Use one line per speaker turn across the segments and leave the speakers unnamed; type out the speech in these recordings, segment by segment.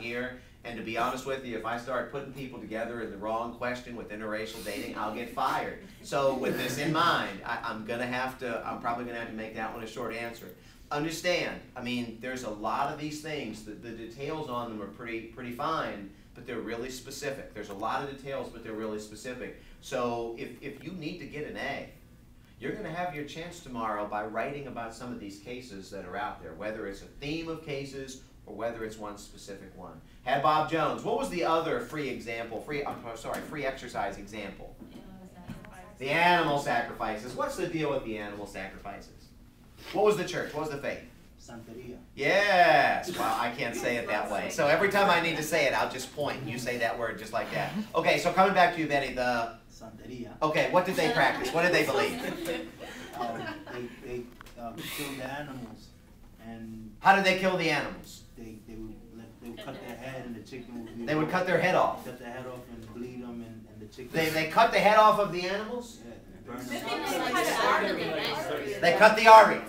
here, and to be honest with you, if I start putting people together in the wrong question with interracial dating, I'll get fired. So with this in mind, I'm probably gonna have to make that one a short answer. Understand, I mean, there's a lot of these things, the details on them are pretty fine, but they're really specific. There's a lot of details, but they're really specific. So if you need to get an A, you're going to have your chance tomorrow by writing about some of these cases that are out there, whether it's a theme of cases or whether it's one specific one. Had Bob Jones. What was the other free exercise example? The animal sacrifices. What's the deal with the animal sacrifices? What was the church? What was the faith?
Santeria.
Yes. Well, I can't say it that way. So every time I need to say it, I'll just point and you say that word just like that. Okay, so coming back to you, Benny, the...
Santeria.
Okay, what did they practice? What did they believe?
They killed the animals, and
how did they kill the animals?
They would cut their head, and the chicken would.
They would cut their head off.
Cut their head off and bleed them, and the chicken.
They cut the head off of the animals.
Yeah, and burn them.
They cut the artery.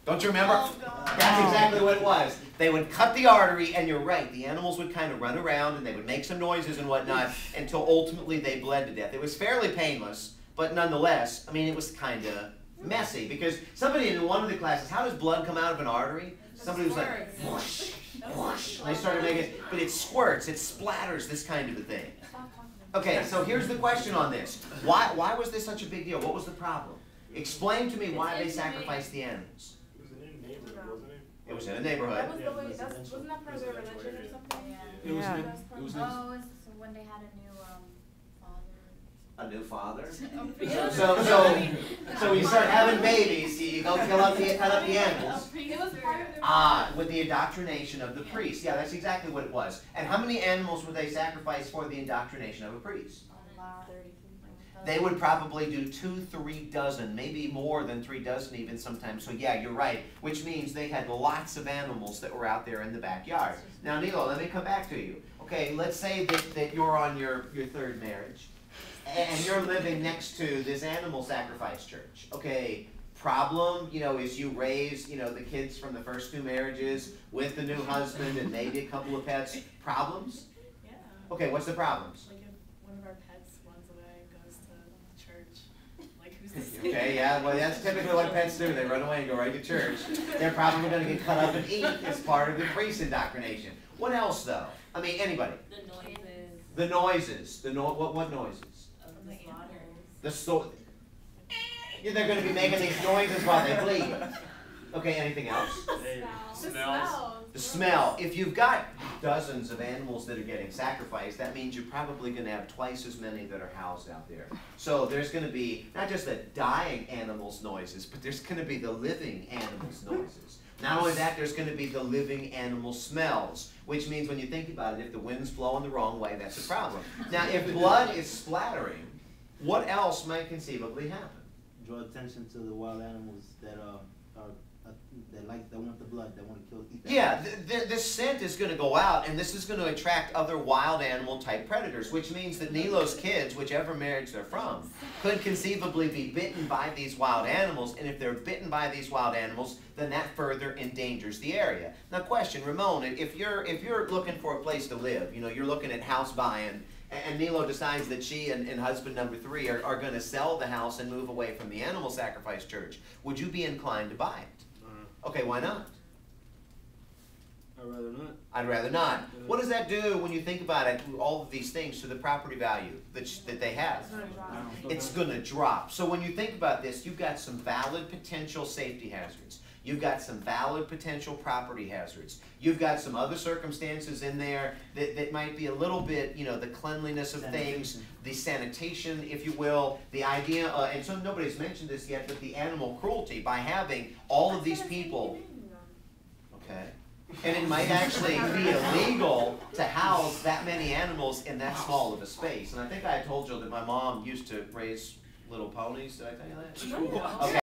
Don't you remember? That's exactly what it was. They would cut the artery, and you're right, the animals would kind of run around and they would make some noises and whatnot until ultimately they bled to death. It was fairly painless, but nonetheless, I mean, it was kind of messy because somebody in one of the classes, how does blood come out of an artery? Somebody was like, whoosh, whoosh, and they started making it, but it squirts, it splatters, this kind of a thing. Okay, so here's the question on this. Why was this such a big deal? What was the problem? Explain to me why they sacrificed the animals. It was in a neighborhood.
That was the way, wasn't that part of their religion or something?
It was
when they had
A new father?
father.
So when you start having babies, you go cut up the animals.
It was part of their
With the indoctrination of the priest. Yeah, that's exactly what it was. And how many animals would they sacrifice for the indoctrination of a priest? They would probably do 2-3 dozen, maybe more than 3 dozen even sometimes. So yeah, you're right. Which means they had lots of animals that were out there in the backyard. Now, Nilo, let me come back to you. Okay, let's say that you're on your third marriage, and you're living next to this animal sacrifice church. Okay, problem, is you raise, the kids from the first 2 marriages with the new husband and maybe a couple of pets. Problems?
Yeah.
Okay, what's the problems?
Like if one of our pets runs away, goes to church, like who's to say?
Okay, yeah, well that's typically what pets do. They run away and go right to church. They're probably going to get cut up and eat as part of the priest indoctrination. What else though? I mean, anybody?
The noises.
The noises. What noises?
Of the
Yeah, they're going to be making these noises while they bleed. Okay, anything else?
The smell.
The smell. If you've got dozens of animals that are getting sacrificed, that means you're probably going to have twice as many that are housed out there. So there's going to be not just the dying animals' noises, but there's going to be the living animals' noises. Not only that, there's going to be the living animal smells, which means when you think about it, if the wind's blowing the wrong way, that's a problem. Now, if blood is splattering, what else might conceivably happen?
Draw attention to the wild animals that want the blood, that want to kill, eat that.
Yeah, this scent is going to go out, and this is going to attract other wild animal type predators, which means that Nilo's kids, whichever marriage they're from, could conceivably be bitten by these wild animals, and if they're bitten by these wild animals, then that further endangers the area. Now question, Ramon, if you're looking for a place to live, you're looking at house buying, and Nilo decides that she and husband number 3 are going to sell the house and move away from the animal sacrifice church, would you be inclined to buy it? Okay, why not?
I'd rather not.
I'd rather not. What does that do when you think about it, all of these things, to the property value that they have? It's going to drop. So when you think about this, you've got some valid potential safety hazards. You've got some valid potential property hazards. You've got some other circumstances in there that might be a little bit, the cleanliness of things, the sanitation, if you will, the idea, and so nobody's mentioned this yet, but the animal cruelty by having all of these people. Okay. And it might actually be illegal to house that many animals in that small of a space. And I think I told you that my mom used to raise little ponies. Did I tell you that? Okay.